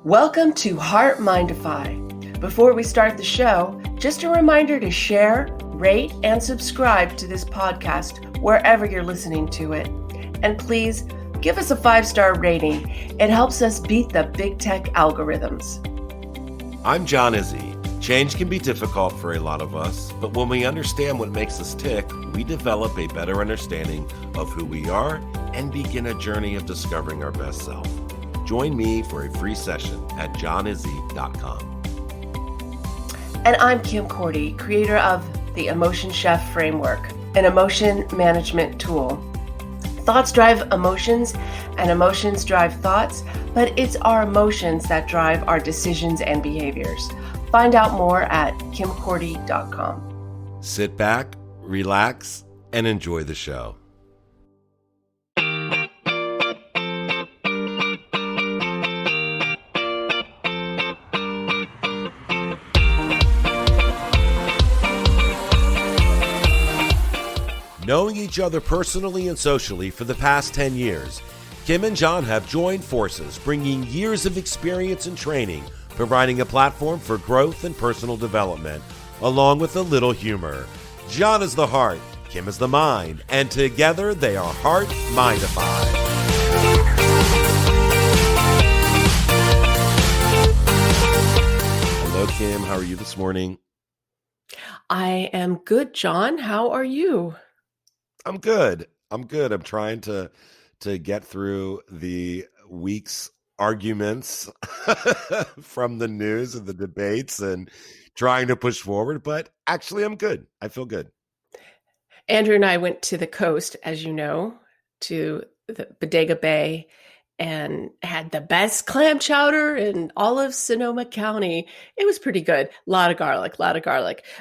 Welcome to HeartMind-ify. Before we start the show, just a reminder to share, rate, and subscribe to this podcast wherever you're listening to it. And please give us a 5-star rating. It helps us beat the big tech algorithms. I'm John Izzy. Change can be difficult for a lot of us, but when we understand what makes us tick, we develop a better understanding of who we are and begin a journey of discovering our best self. Join me for a free session at johnizzy.com. And I'm Kim Cordy, creator of the Emotion Chef Framework, an emotion management tool. Thoughts drive emotions, and emotions drive thoughts, but it's our emotions that drive our decisions and behaviors. Find out more at kimcordy.com. Sit back, relax, and enjoy the show. Knowing each other personally and socially for the past 10 years, Kim and John have joined forces, bringing years of experience and training, providing a platform for growth and personal development, along with a little humor. John is the heart, Kim is the mind, and together they are HeartMind-ify. Hello, Kim. How are you this morning? I am good, John. How are you? I'm good. I'm trying to get through the week's arguments from the news and the debates and trying to push forward, but actually I'm good. I feel good. Andrew and I went to the coast, as you know, to the Bodega Bay and had the best clam chowder in all of Sonoma County. It was pretty good. A lot of garlic.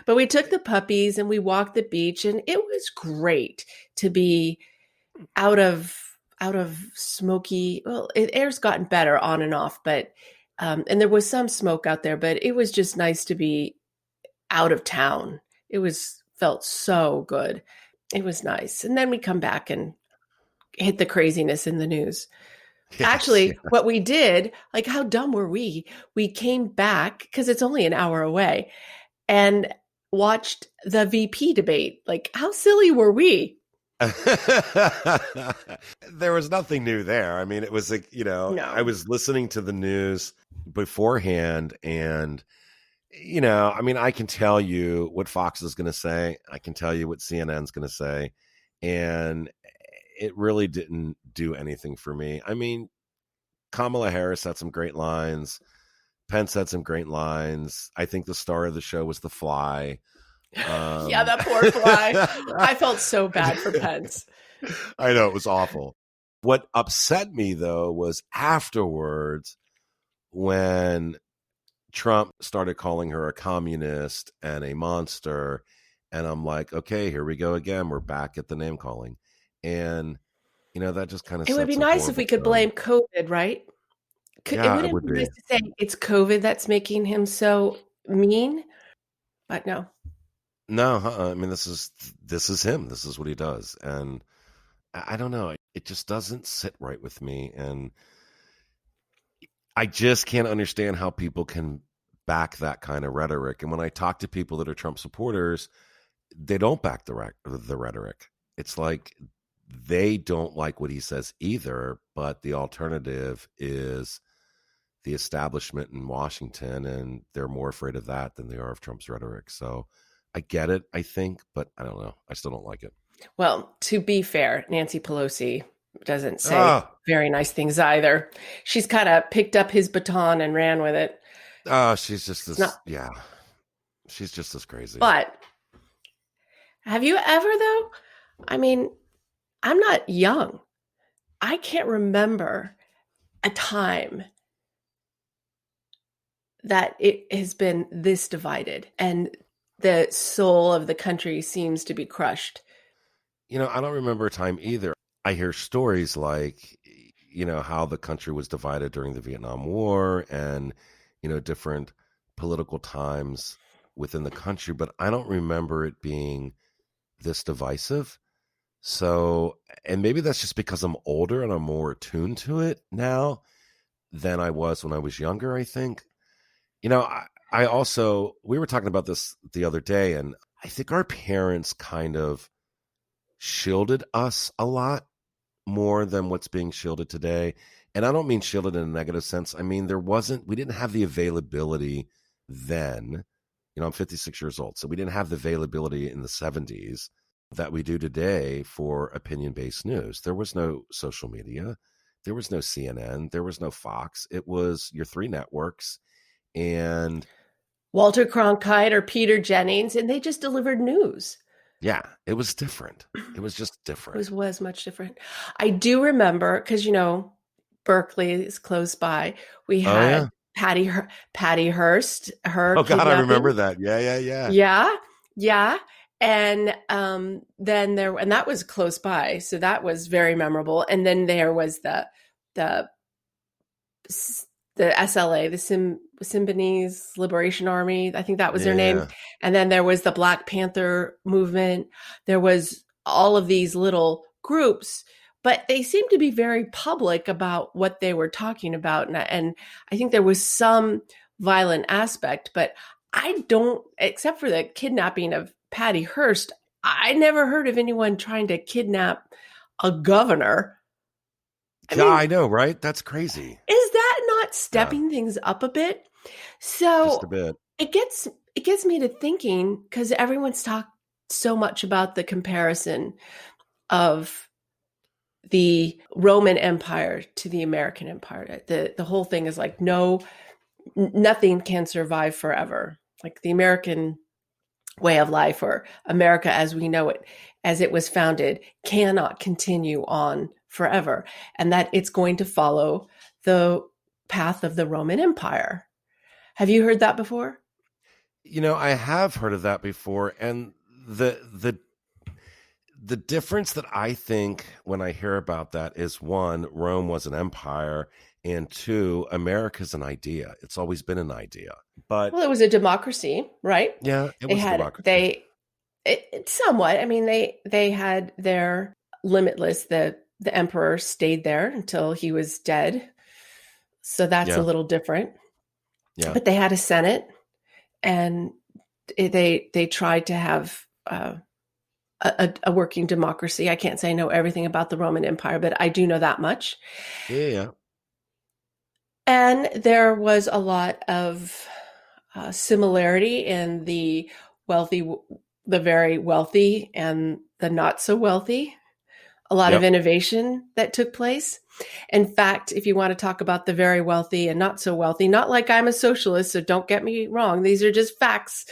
But we took the puppies and we walked the beach, and it was great to be out of smoky. Well, air's gotten better on and off, but and there was some smoke out there, but it was just nice to be out of town. Felt so good. It was nice. And then we come back and hit the craziness in the news. Yes. Actually, what we did, like, how dumb were we? We came back because it's only an hour away and watched the VP debate. Like, how silly were we? There was nothing new there. I mean, it was like, No. I was listening to the news beforehand and, I mean, I can tell you what Fox is going to say. I can tell you what CNN's going to say. And it really didn't do anything for me. I mean, Kamala Harris had some great lines. Pence had some great lines. I think the star of the show was the fly. Yeah, that poor fly. I felt so bad for Pence. I know, it was awful. What upset me, though, was afterwards when Trump started calling her a communist and a monster. And I'm like, okay, here we go again. We're back at the name calling. And, that just kind of it would be nice if we could blame COVID, right? Yeah, it would wouldn't be be nice to say it's COVID that's making him so mean, but no. No, I mean, this is him. This is what he does. And I don't know. It just doesn't sit right with me. And I just can't understand how people can back that kind of rhetoric. And when I talk to people that are Trump supporters, they don't back the rhetoric. It's like they don't like what he says either, but the alternative is the establishment in Washington, and they're more afraid of that than they are of Trump's rhetoric. So I get it, I think, but I don't know. I still don't like it. Well, to be fair, Nancy Pelosi doesn't say very nice things either. She's kind of picked up his baton and ran with it. She's just this, she's just as crazy. But have you ever, though? I mean, I'm not young. I can't remember a time that it has been this divided and the soul of the country seems to be crushed. I don't remember a time either. I hear stories like, how the country was divided during the Vietnam War and, different political times within the country, but I don't remember it being this divisive. So, and maybe that's just because I'm older and I'm more attuned to it now. than I was when I was younger, I think. You know, I also, we were talking about this the other day, and I think our parents kind of shielded us a lot more than what's being shielded today. And I don't mean shielded in a negative sense. I mean, we didn't have the availability then. You know, I'm 56 years old, so we didn't have the availability in the 70s that we do today for opinion-based news. There was no social media. There was no CNN. There was no Fox. It was your three networks and Walter Cronkite or Peter Jennings, and they just delivered news. yeah, it was different. It was just It different. was much different. I do remember, because, you know, Berkeley is close by. We Oh, had yeah. Patty Hearst, her Oh, God, I remember kidnapping. that. Yeah. Yeah, yeah. And then and that was close by. So that was very memorable. And then there was the SLA, the Symbionese Liberation Army. I think that was their name. Yeah. And then there was the Black Panther movement. There was all of these little groups, but they seemed to be very public about what they were talking about. And I think there was some violent aspect, but I don't, except for the kidnapping of Patty Hearst, I never heard of anyone trying to kidnap a governor. I Yeah, mean, I know, right? That's crazy. is that not Yeah, stepping things up a bit? just a So bit. it gets me to thinking, because everyone's talked so much about the comparison of the Roman Empire to the American Empire. The whole thing is like, no, nothing can survive forever. Like the American way of life, or America as we know it, as it was founded, cannot continue on forever, and that it's going to follow the path of the Roman Empire. Have you heard that before? You know, I have heard of that before, and the difference that I think when I hear about that is, one, Rome was an empire, and two, America's an idea. It's always been an idea. But Well, it was a democracy, right? yeah, it They was a had democracy. somewhat. I mean, they had their limitless. The emperor stayed there until he was dead, so that's a Yeah, little different. yeah. But they had a senate, and they tried to have a working democracy. I can't say I know everything about the Roman Empire, but I do know that much. Yeah. And there was a lot of similarity in the wealthy, the very wealthy, and the not so wealthy. A lot of Yep. innovation that took place. In fact, if you want to talk about the very wealthy and not so wealthy, not like I'm a socialist, so don't get me wrong, these are just facts,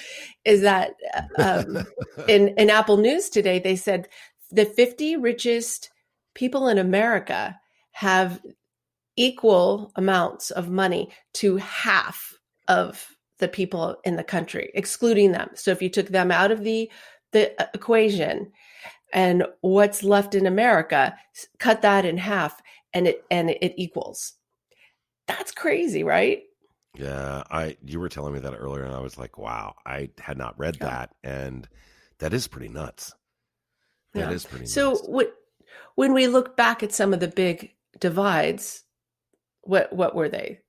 is that in Apple News today, they said the 50 richest people in America have equal amounts of money to half of the people in the country, excluding them. So if you took them out of the equation, and what's left in America, cut that in half, and it equals. That's crazy, right? Yeah, you were telling me that earlier, and I was like, wow, I had not read Yeah. that, and that is pretty nuts. That Yeah. is pretty So nuts. when we look back at some of the big divides, what were they?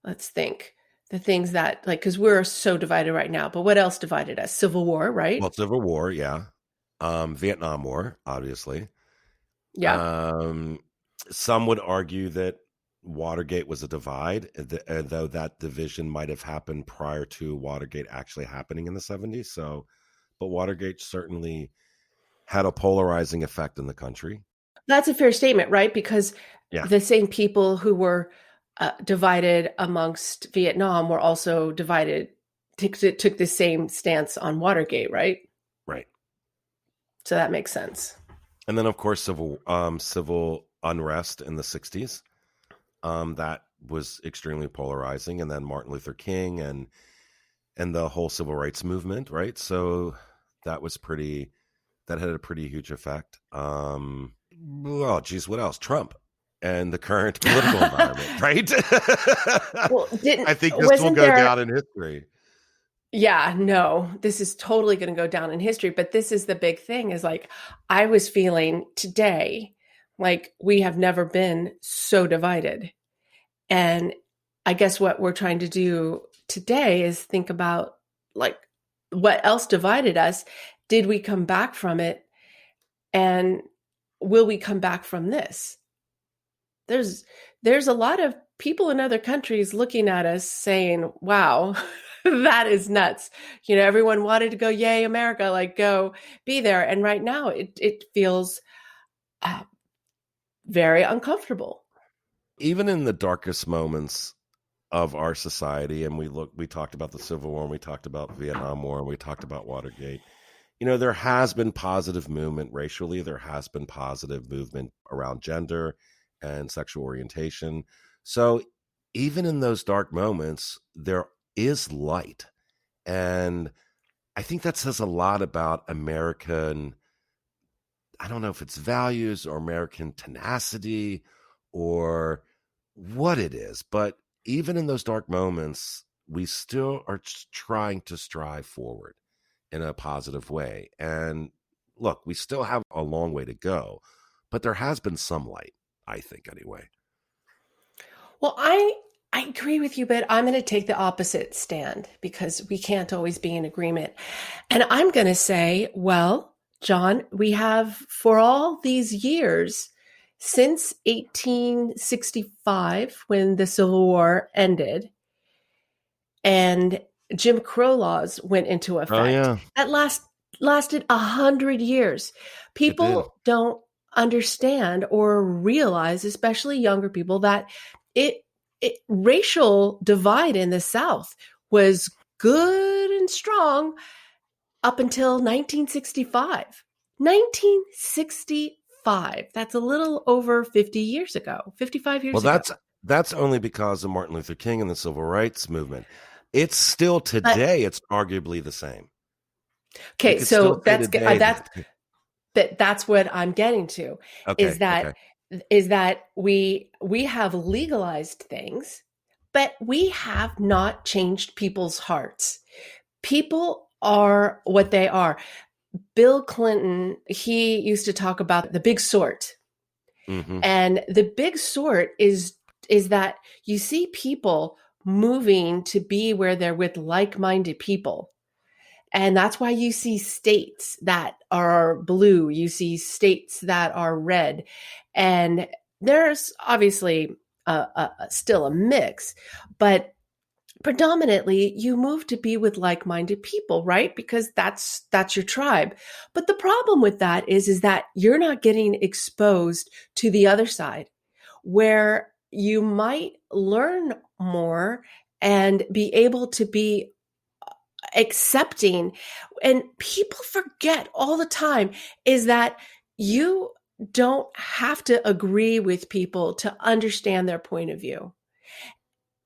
Let's think. The things that, like, because we're so divided right now, but what else divided us? Civil War, right? Well, Civil War, yeah. Vietnam War, obviously. Yeah. Some would argue that Watergate was a divide, though that division might have happened prior to Watergate actually happening in the 70s. So, but Watergate certainly had a polarizing effect in the country. That's a fair statement, right? Because Yeah, the same people who were divided amongst Vietnam were also divided, took the same stance on Watergate, right? right. So that makes sense. And then, of course, civil unrest in the 60s. That was extremely polarizing. And then Martin Luther King and the whole civil rights movement, right? So that had a pretty huge effect. Well, geez, what else? Trump and the current political environment, right? Well, I think this will wasn't go there? down in history. Yeah, no, this is totally going to go down in history. But this is the big thing, is like, I was feeling today like we have never been so divided. And I guess what we're trying to do today is think about like what else divided us. Did we come back from it? And will we come back from this? There's a lot of people in other countries looking at us saying, wow, that is nuts. Everyone wanted to go, yay, America, like go be there. And right now it feels uh, very uncomfortable. Even in the darkest moments of our society, and we talked about the Civil War, and we talked about Vietnam War, and we talked about Watergate. There has been positive movement racially. There has been positive movement around gender and sexual orientation. So even in those dark moments, there is light. And I think that says a lot about American, I don't know if it's values or American tenacity or what it is, but even in those dark moments, we still are trying to strive forward in a positive way. And look, we still have a long way to go, but there has been some light, I think, anyway. Well, I agree with you, but I'm going to take the opposite stand because we can't always be in agreement. And I'm going to say, well, John, we have for all these years since 1865, when the Civil War ended and Jim Crow laws went into Oh, effect, yeah, that lasted 100 years. it did. People don't understand or realize, especially younger people, that it, racial divide in the South was good and strong up until 1965. 1965. That's a little over 50 years ago, 55 Well, years ago. that's only because of Martin Luther King and the civil rights movement. It's still But today, it's arguably the same. You okay, could still so say today that's what I'm getting to is okay, that okay. we have legalized things, but we have not changed people's hearts. People are what they are. Bill Clinton, he used to talk about the big sort. Mm-hmm. And the big sort is that you see people moving to be where they're with like-minded people. And that's why you see states that are blue, you see states that are red. And there's obviously still a mix, but predominantly you move to be with like-minded people, right? Because that's your tribe. But the problem with that is that you're not getting exposed to the other side where you might learn more and be able to be accepting. And people forget all the time is that you don't have to agree with people to understand their point of view.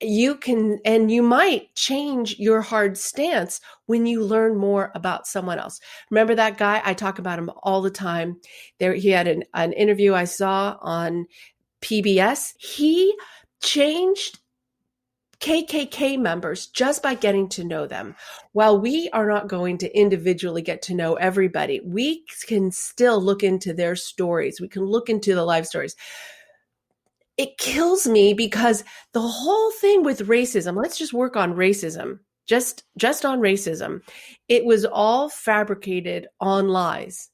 You can, and you might change your hard stance when you learn more about someone else. Remember that guy? I talk about him all the time. He had an interview I saw on PBS. He changed KKK members just by getting to know them. While we are not going to individually get to know everybody, we can still look into their stories. We can look into the life stories. It kills me because the whole thing with racism, let's just work on racism, just on racism. It was all fabricated on lies.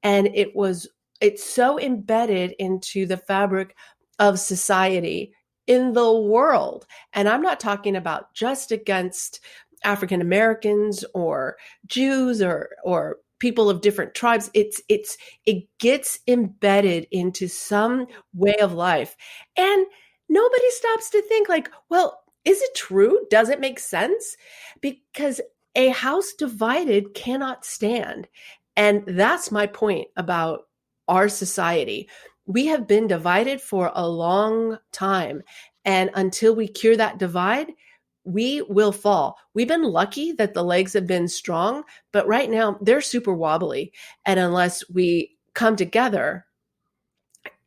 And it's so embedded into the fabric of society in the world. And I'm not talking about just against African Americans or Jews or people of different tribes. It gets embedded into some way of life. And nobody stops to think like, well, is it true? Does it make sense? Because a house divided cannot stand. And that's my point about our society. We have been divided for a long time. And until we cure that divide, we will fall. We've been lucky that the legs have been strong, but right now they're super wobbly. And unless we come together,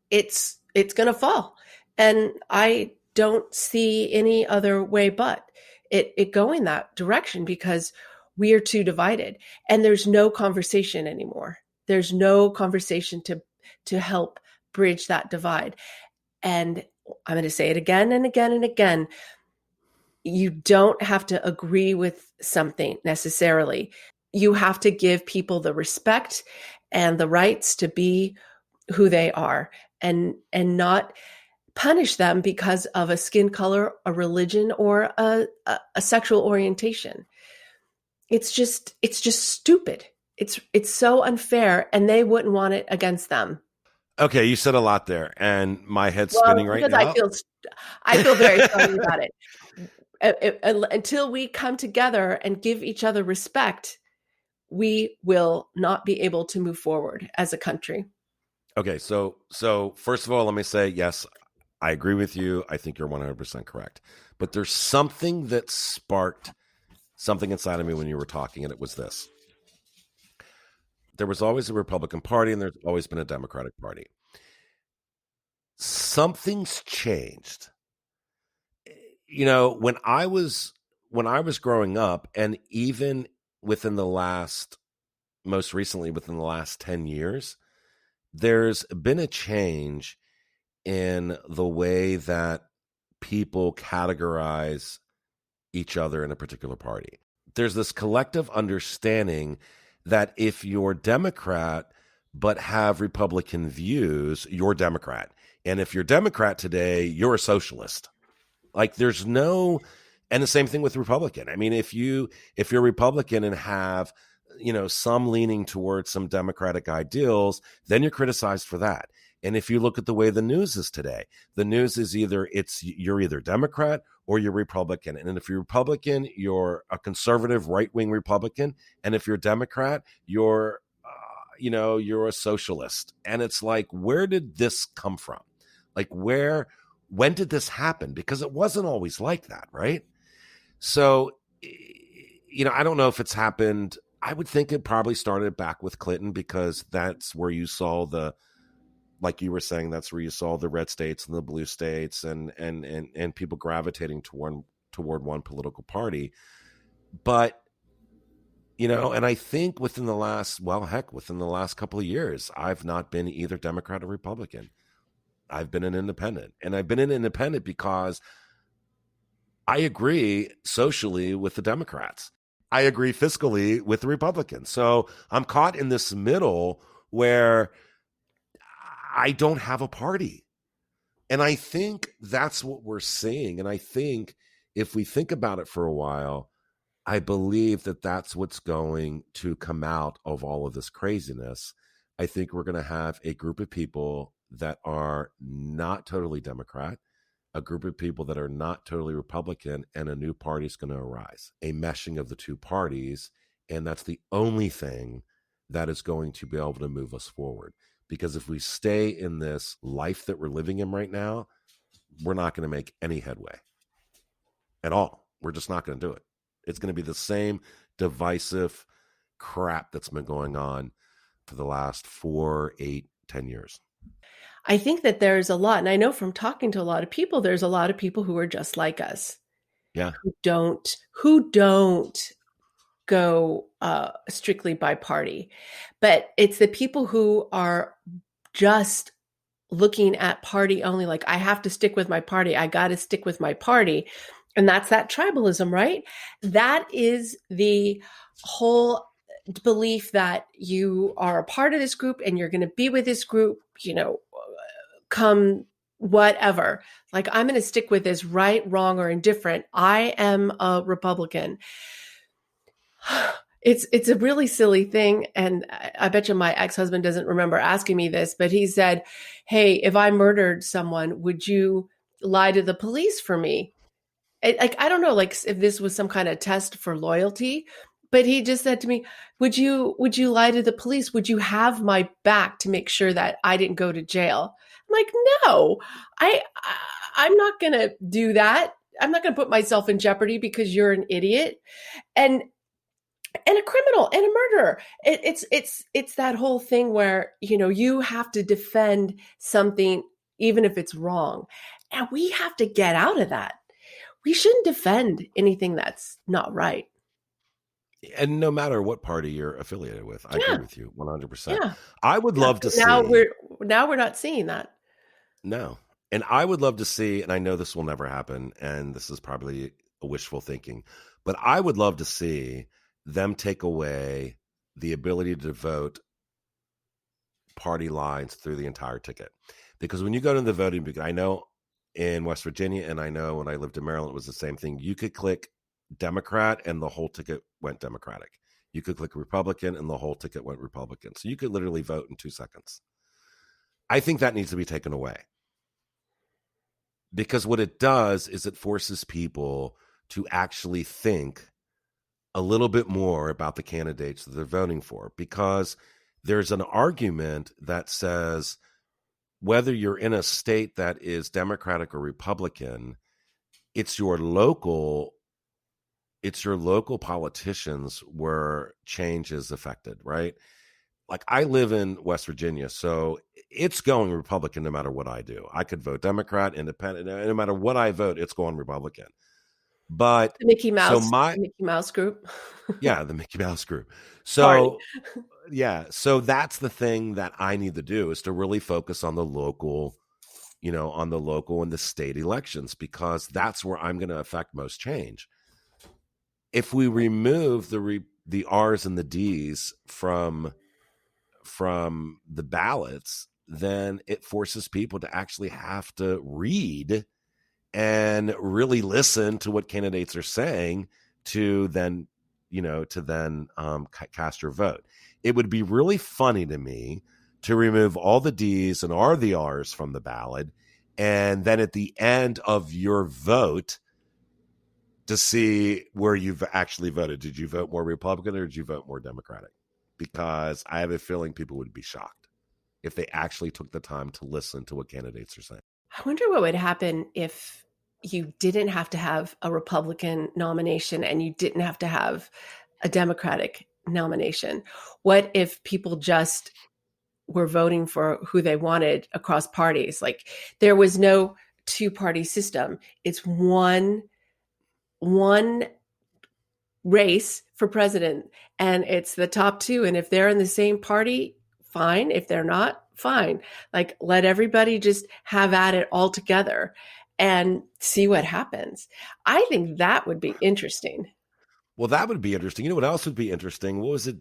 it's going to fall. And I don't see any other way but it going that direction because we are too divided and there's no conversation anymore. There's no conversation to help bridge that divide. And I'm going to say it again and again and again. You don't have to agree with something necessarily. You have to give people the respect and the rights to be who they are, and not punish them because of a skin color, a religion, or a sexual orientation. It's just stupid. It's so unfair, and they wouldn't want it against them. Okay, you said a lot there, and my head's Well, spinning right because now. I feel very strongly about it. Until we come together and give each other respect, we will not be able to move forward as a country. Okay, so first of all, let me say yes, I agree with you. I think you're 100% correct. But there's something that sparked something inside of me when you were talking, and it was this. There was always a Republican Party, and there's always been a Democratic Party. Something's changed. You know, when I was growing up, and even within the last, most recently within the last 10 years, there's been a change in the way that people categorize each other in a particular party. There's this collective understanding that if you're Democrat but have Republican views, you're Democrat. And if you're Democrat today, you're a socialist. Like there's no, and the same thing with Republican. I mean, if you're Republican and have, you know, some leaning towards some Democratic ideals, then you're criticized for that. And if you look at the way the news is today, the news is you're either Democrat or you're Republican. And if you're Republican, you're a conservative right-wing Republican. And if you're Democrat, you're a socialist. And it's like, where did this come from? Like when did this happen? Because it wasn't always like that, right? So, you know, I don't know if it's happened. I would think it probably started back with Clinton, because that's where you saw like you were saying, that's where you saw the red states and the blue states and people gravitating toward one political party. But, you know, and I think within the last couple of years, I've not been either Democrat or Republican. I've been an independent, and I've been an independent because I agree socially with the Democrats. I agree fiscally with the Republicans. So I'm caught in this middle where I don't have a party. And I think that's what we're seeing. And I think if we think about it for a while, I believe that that's what's going to come out of all of this craziness. I think we're going to have a group of people that are not totally Democrat, a group of people that are not totally Republican, and a new party is going to arise, a meshing of the two parties. And that's the only thing that is going to be able to move us forward. Because if we stay in this life that we're living in right now, we're not going to make any headway at all. We're just not going to do it. It's going to be the same divisive crap that's been going on for the last 4, 8, 10 years. I think that there's a lot, and I know from talking to a lot of people, there's a lot of people who are just like us. Yeah. Who don't go strictly by party. But it's the people who are just looking at party only, like, I have to stick with my party. I got to stick with my party. And that's that tribalism, right? That is the whole belief that you are a part of this group and you're going to be with this group, you know, come whatever. Like, I'm going to stick with this, right, wrong, or indifferent. I am a Republican. It's a really silly thing. And I bet you my ex-husband doesn't remember asking me this, but he said, hey, if I murdered someone, would you lie to the police for me? I don't know, like if this was some kind of test for loyalty, but he just said to me, would you lie to the police? Would you have my back to make sure that I didn't go to jail? I'm like, no, I'm not going to do that. I'm not going to put myself in jeopardy because you're an idiot and a criminal and a murderer. It's that whole thing where, you know, you have to defend something even if it's wrong. And we have to get out of that. We shouldn't defend anything that's not right. And no matter what party you're affiliated with, I agree with you 100%. Yeah. I would love to see. Now we're not seeing that. No. And I would love to see, and I know this will never happen, and this is probably a wishful thinking, but I would love to see them take away the ability to vote party lines through the entire ticket. Because when you go to the voting booth, I know in West Virginia, and I know when I lived in Maryland, it was the same thing. You could click Democrat and the whole ticket went Democratic. You could click Republican and the whole ticket went Republican. So you could literally vote in 2 seconds. I think that needs to be taken away. Because what it does is it forces people to actually think a little bit more about the candidates that they're voting for. Because there's an argument that says whether you're in a state that is Democratic or Republican, it's your local politicians where change is affected, right? Like I live in West Virginia, so it's going Republican no matter what I do. I could vote Democrat, Independent, no matter what I vote, it's going Republican. But The Mickey so Mouse, the Mickey Mouse group. yeah, the Mickey Mouse group. Party. So yeah, so that's the thing that I need to do is to really focus on the local, on the local and the state elections, because that's where I'm going to affect most change. If we remove the R's and the D's from the ballots, then it forces people to actually have to read and really listen to what candidates are saying to then cast your vote. It would be really funny to me to remove all the D's and all the R's from the ballot, and then at the end of your vote to see where you've actually voted. Did you vote more Republican or did you vote more Democratic? Because I have a feeling people would be shocked if they actually took the time to listen to what candidates are saying. I wonder what would happen if you didn't have to have a Republican nomination and you didn't have to have a Democratic nomination. What if people just were voting for who they wanted across parties? Like there was no two-party system. It's one race for president, and it's the top two. And if they're in the same party, fine. If they're not, fine. Like let everybody just have at it all together and see what happens. I think that would be interesting. Well, that would be interesting. You know what else would be interesting? What was it?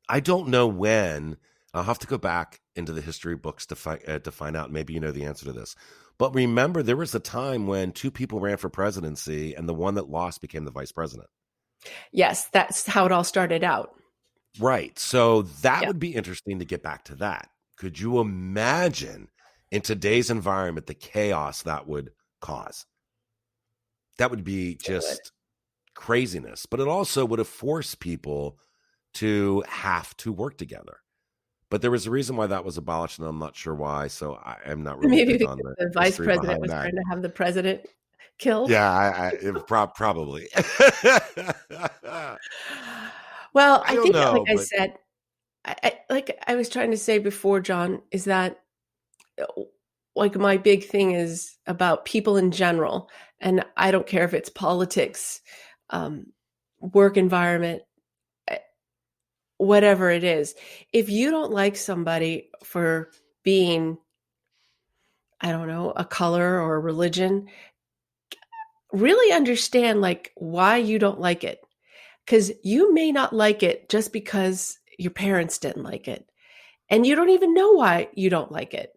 I don't know when. I'll have to go back into the history books to find out. Maybe you know the answer to this. But remember, there was a time when two people ran for presidency and the one that lost became the vice president. Yes, that's how it all started out. Right. So that would be interesting to get back to that. Could you imagine in today's environment the chaos that would cause? That would be just craziness. But it also would have forced people to have to work together. But there was a reason why that was abolished, and I'm not sure why. So I'm not really maybe big on the vice president was trying to have the president killed. Yeah, probably. Well, I think, know, like I said, like I was trying to say before, John, is that like my big thing is about people in general, and I don't care if it's politics, work environment, whatever it is. If you don't like somebody for being, I don't know, a color or a religion, really understand like why you don't like it. Because you may not like it just because your parents didn't like it. And you don't even know why you don't like it.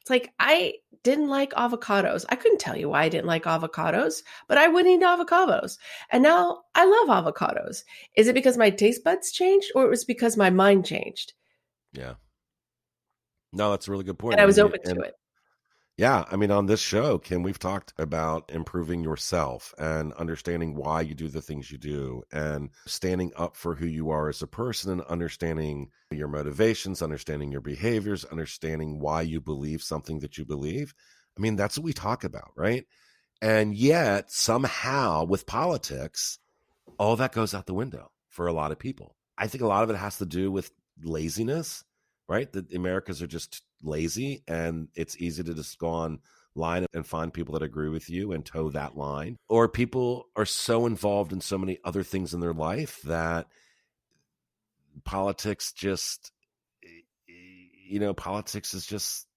It's like, I didn't like avocados. I couldn't tell you why I didn't like avocados, but I wouldn't eat avocados. And now I love avocados. Is it because my taste buds changed or it was because my mind changed? Yeah. No, that's a really good point. And I was open to it. Yeah. I mean, on this show, Kim, we've talked about improving yourself and understanding why you do the things you do and standing up for who you are as a person and understanding your motivations, understanding your behaviors, understanding why you believe something that you believe. I mean, that's what we talk about, right? And yet somehow with politics, all that goes out the window for a lot of people. I think a lot of it has to do with laziness, right? The Americans are just lazy, and it's easy to just go online and find people that agree with you and toe that line. Or people are so involved in so many other things in their life that politics is just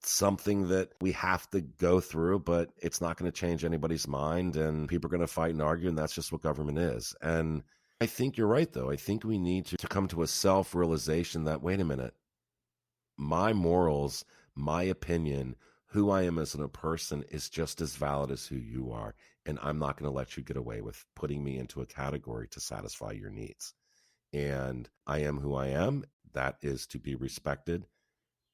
something that we have to go through, but it's not going to change anybody's mind, and people are going to fight and argue, and that's just what government is. And I think you're right, though. I think we need to come to a self-realization that, wait a minute, my morals, my opinion, who I am as a person is just as valid as who you are. And I'm not going to let you get away with putting me into a category to satisfy your needs. And I am who I am. That is to be respected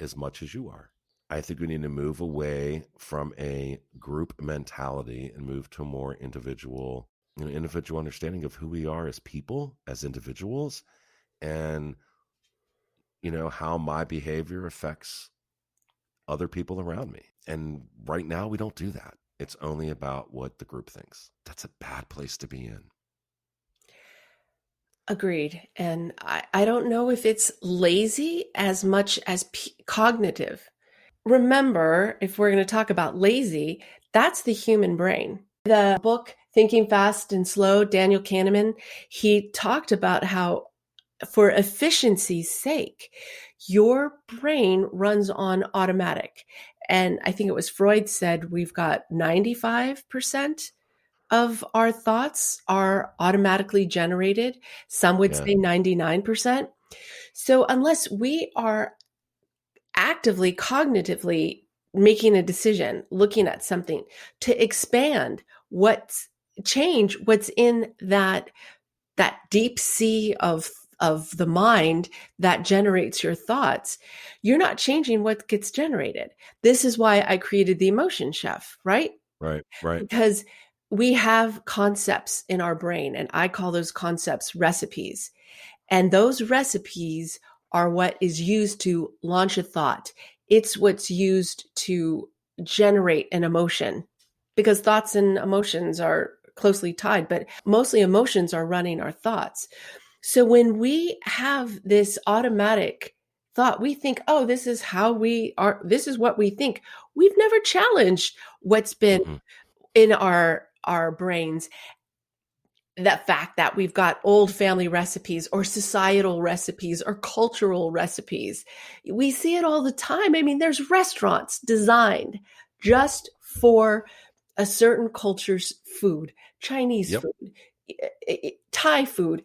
as much as you are. I think we need to move away from a group mentality and move to a more individual understanding of who we are as people, as individuals, and how my behavior affects other people around me. And right now we don't do that. It's only about what the group thinks. That's a bad place to be in. Agreed. And I don't know if it's lazy as much as cognitive. Remember, if we're going to talk about lazy, that's the human brain. The book Thinking Fast and Slow, Daniel Kahneman, he talked about how for efficiency's sake, your brain runs on automatic. And I think it was Freud said we've got 95% of our thoughts are automatically generated. Some would say 99%. So unless we are actively, cognitively making a decision, looking at something to expand change what's in that deep sea of the mind that generates your thoughts, you're not changing what gets generated. This is why I created the emotion chef, right? Right. Because we have concepts in our brain, and I call those concepts recipes. And those recipes are what is used to launch a thought. It's what's used to generate an emotion, because thoughts and emotions are closely tied, but mostly emotions are running our thoughts. So when we have this automatic thought, we think, oh, this is how we are. This is what we think. We've never challenged what's been in our brains. That fact that we've got old family recipes or societal recipes or cultural recipes. We see it all the time. I mean, there's restaurants designed just for a certain culture's food, Chinese food, Thai food,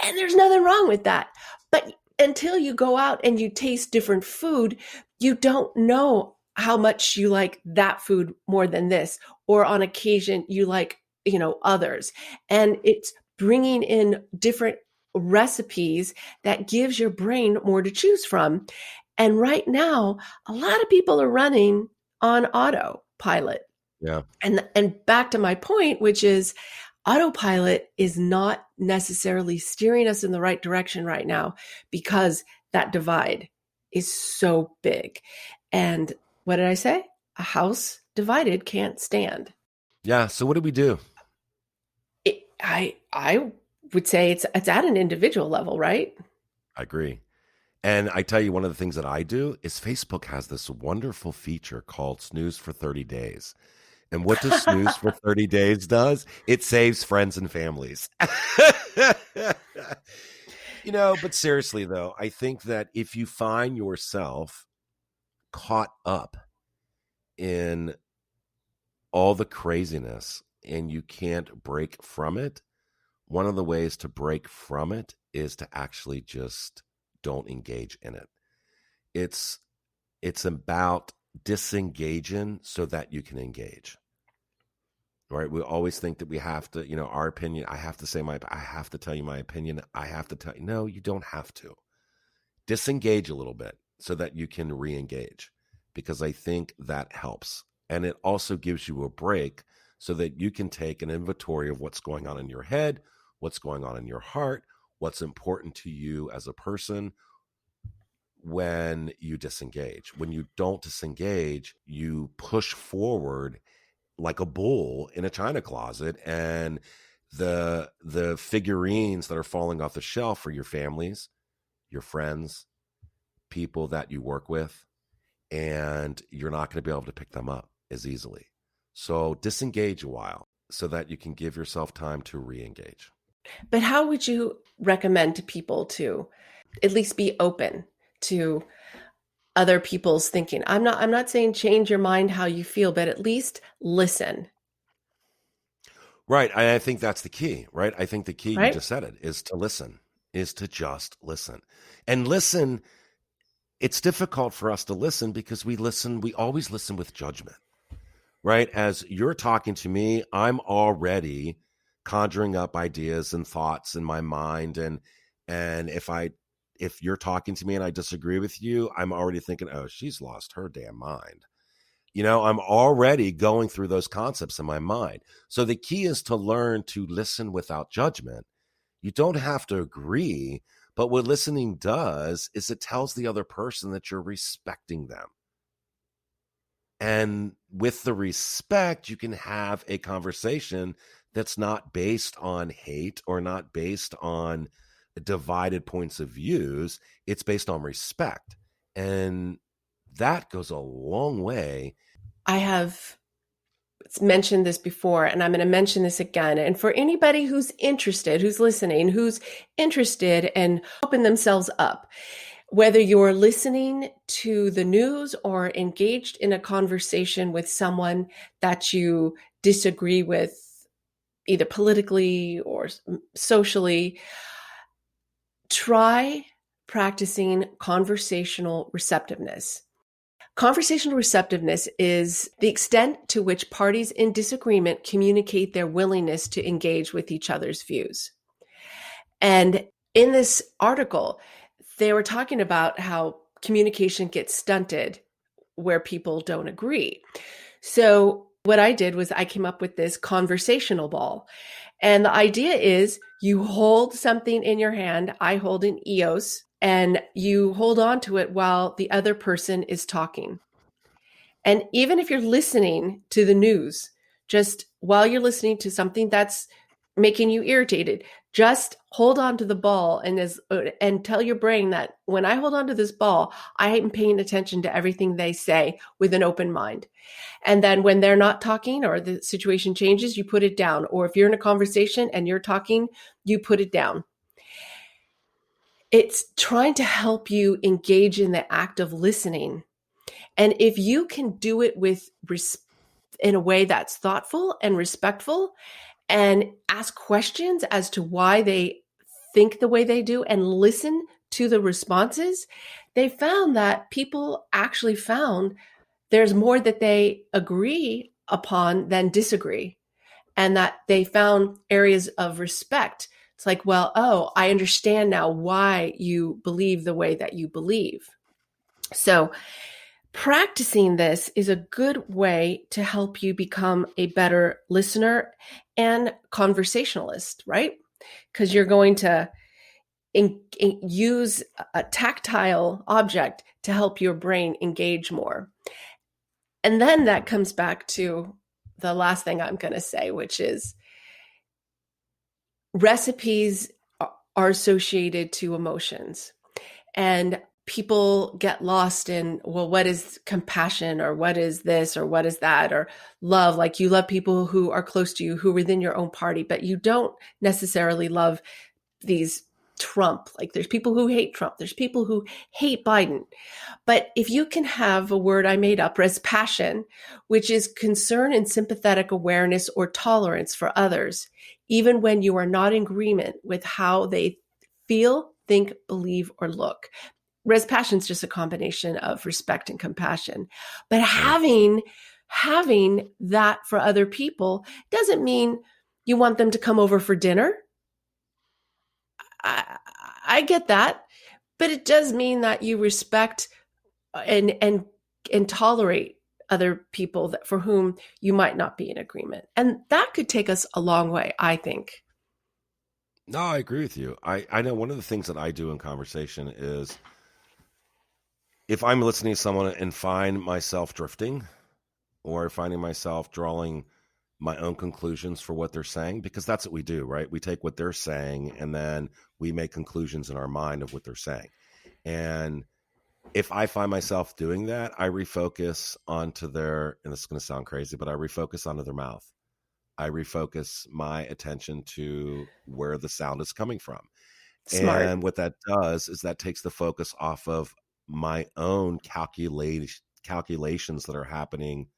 and there's nothing wrong with that. But until you go out and you taste different food, you don't know how much you like that food more than this, or on occasion you like others. And it's bringing in different recipes that gives your brain more to choose from. And right now, a lot of people are running on autopilot. Yeah. And back to my point, which is autopilot is not necessarily steering us in the right direction right now, because that divide is so big. And what did I say? A house divided can't stand. Yeah. So what do we do? I would say it's at an individual level, right? I agree. And I tell you, one of the things that I do is Facebook has this wonderful feature called Snooze for 30 days. And what does Snooze for 30 days does? It saves friends and families. But seriously, though, I think that if you find yourself caught up in all the craziness and you can't break from it, one of the ways to break from it is to actually just don't engage in it. It's about disengaging so that you can engage. Right? We always think that we have to, our opinion. I have to tell you my opinion. I have to tell you. No, you don't have to. Disengage a little bit so that you can re-engage, because I think that helps. And it also gives you a break so that you can take an inventory of what's going on in your head, what's going on in your heart, what's important to you as a person. When you disengage, when you don't disengage, you push forward like a bull in a china closet, and the figurines that are falling off the shelf are your families, your friends, people that you work with, and you're not going to be able to pick them up as easily. So disengage a while so that you can give yourself time to re-engage. But how would you recommend to people to at least be open to other people's thinking. I'm not saying change your mind how you feel, but at least listen, Right. I think that's the key, right? I think the key, you right? just said it, is to listen, is to just listen. And listen, it's difficult for us to listen because we always listen with judgment, right? As you're talking to me, I'm already conjuring up ideas and thoughts in my mind. And if you're talking to me and I disagree with you, I'm already thinking, oh, she's lost her damn mind. I'm already going through those concepts in my mind. So the key is to learn to listen without judgment. You don't have to agree, but what listening does is it tells the other person that you're respecting them. And with the respect, you can have a conversation that's not based on hate or not based on divided points of views. It's based on respect. And that goes a long way. I have mentioned this before, and I'm going to mention this again. And for anybody who's interested, who's listening, who's interested and open themselves up, whether you're listening to the news or engaged in a conversation with someone that you disagree with, either politically or socially, try practicing conversational receptiveness. Conversational receptiveness is the extent to which parties in disagreement communicate their willingness to engage with each other's views. And in this article, they were talking about how communication gets stunted where people don't agree. So what I did was I came up with this conversational ball. And the idea is you hold something in your hand. I hold an EOS, and you hold on to it while the other person is talking. And even if you're listening to the news, just while you're listening to something that's making you irritated, just hold on to the ball and tell your brain that when I hold on to this ball, I am paying attention to everything they say with an open mind. And then when they're not talking or the situation changes, you put it down. Or if you're in a conversation and you're talking, you put it down. It's trying to help you engage in the act of listening. And if you can do it in a way that's thoughtful and respectful, and ask questions as to why they think the way they do and listen to the responses, they found that people actually found there's more that they agree upon than disagree, and that they found areas of respect. It's like, well, oh, I understand now why you believe the way that you believe. So practicing this is a good way to help you become a better listener and conversationalist, right? Because you're going to use a tactile object to help your brain engage more. And then that comes back to the last thing I'm going to say, which is recipes are associated to emotions. And people get lost in, well, what is compassion, or what is this, or what is that, or love? Like, you love people who are close to you, who are within your own party, but you don't necessarily love these Trump. Like, there's people who hate Trump. There's people who hate Biden. But if you can have a word I made up, res passion, which is concern and sympathetic awareness or tolerance for others, even when you are not in agreement with how they feel, think, believe, or look. Res passion is just a combination of respect and compassion. But having that for other people doesn't mean you want them to come over for dinner. I get that, but it does mean that you respect and tolerate other people for whom you might not be in agreement. And that could take us a long way, I think. No, I agree with you. I know one of the things that I do in conversation is, if I'm listening to someone and find myself drifting or finding myself drawing my own conclusions for what they're saying, because that's what we do, right? We take what they're saying and then we make conclusions in our mind of what they're saying. And if I find myself doing that, I refocus onto and this is going to sound crazy, but I refocus onto their mouth. I refocus my attention to where the sound is coming from. Smart. And what that does is that takes the focus off of my own calculations that are happening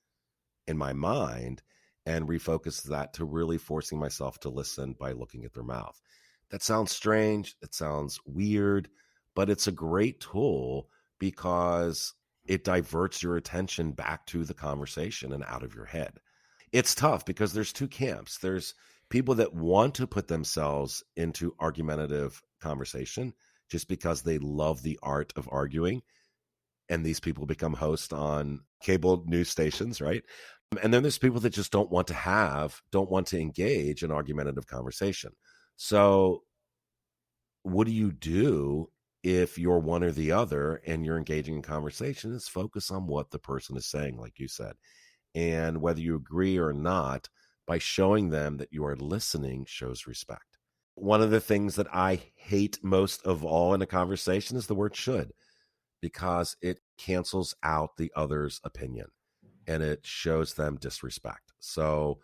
in my mind and refocus that to really forcing myself to listen by looking at their mouth. That sounds strange. It sounds weird, but it's a great tool because it diverts your attention back to the conversation and out of your head. It's tough because there's two camps. There's people that want to put themselves into argumentative conversation just because they love the art of arguing. And these people become hosts on cable news stations, right? And then there's people that just don't want to engage in argumentative conversation. So what do you do if you're one or the other and you're engaging in conversation? Is focus on what the person is saying, like you said. And whether you agree or not, by showing them that you are listening shows respect. One of the things that I hate most of all in a conversation is the word should, because it cancels out the other's opinion and it shows them disrespect. So,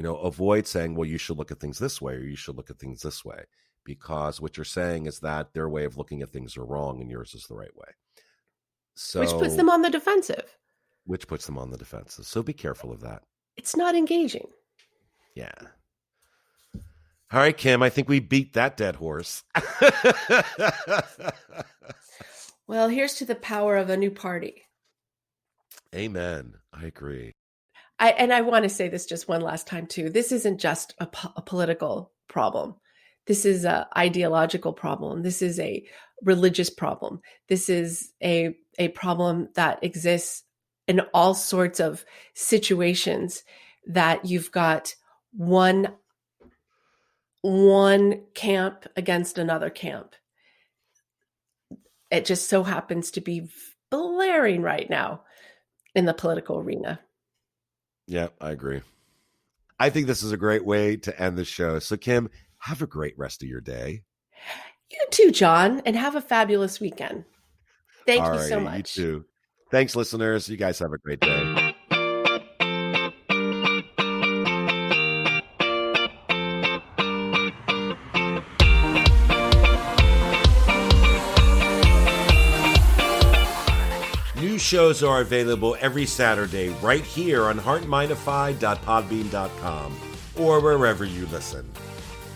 avoid saying, well, you should look at things this way or you should look at things this way, because what you're saying is that their way of looking at things are wrong and yours is the right way. So, which puts them on the defensive. So be careful of that. It's not engaging. Yeah. All right, Kim, I think we beat that dead horse. Well, here's to the power of a new party. Amen. I agree. I want to say this just one last time, too. This isn't just a political problem. This is an ideological problem. This is a religious problem. This is a problem that exists in all sorts of situations, that you've got one camp against another camp. It just so happens to be blaring right now in the political arena. Yeah, I agree. I think this is a great way to end the show. So, Kim, have a great rest of your day. You too, John, and have a fabulous weekend. Thank you so much. You too. Thanks, listeners. You guys have a great day. New shows are available every Saturday right here on HeartMind-ify.podbean.com or wherever you listen.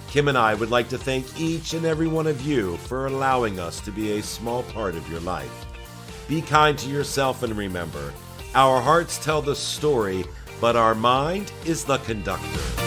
Kim and I would like to thank each and every one of you for allowing us to be a small part of your life. Be kind to yourself and remember, our hearts tell the story, but our mind is the conductor.